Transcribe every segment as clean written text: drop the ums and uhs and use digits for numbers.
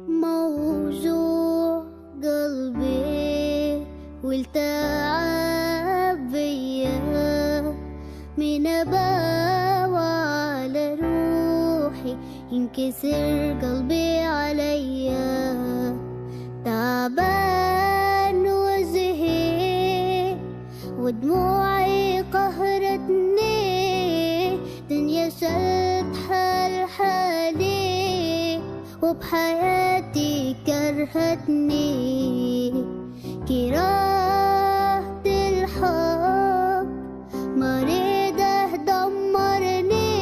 موجوع قلبي والتعب بيا من أباوى على روحي ينكسر قلبي عليا تعبان وجهي ودموعي قهرتني دنيا شلت حالي وبحياتي كرهتني كرهت الحب مريضة دمرني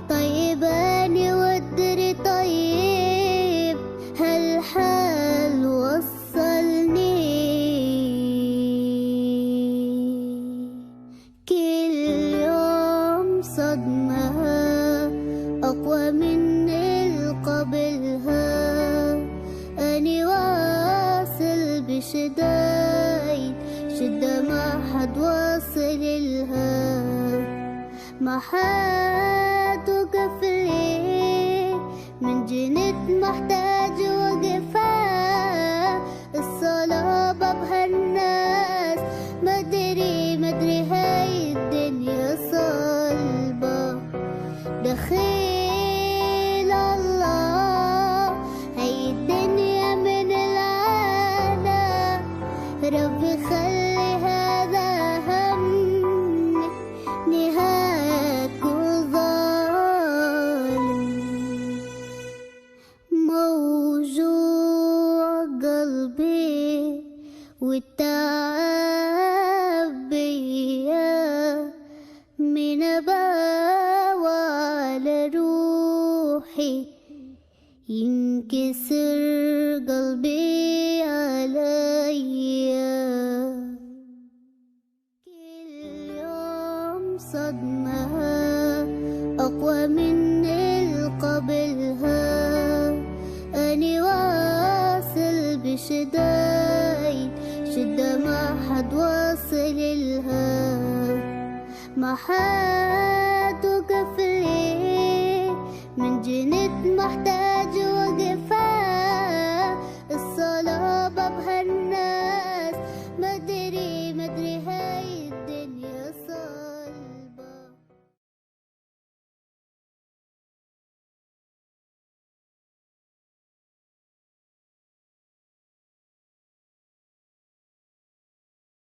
طيباني ودري طيب هالحال وصلني كل يوم صدمة أقوى من قبلها أني واصل بشدايد شدة ما حد واصل لها ما حد وقف لي من جنت محتاج وقفة الصلاة بابها الناس مدري هاي الدنيا صلبة دخيل الله هاي الدنيا من العالم ربي خلي هذا همي نهاية ظالم موجوع قلبي والتعب بيا من أباوى على روحي ينكسر قلبي عليا كل يوم صدمة أقوى من قبلها أني واصل بشدايد شدة ما حد واصل لها ما حد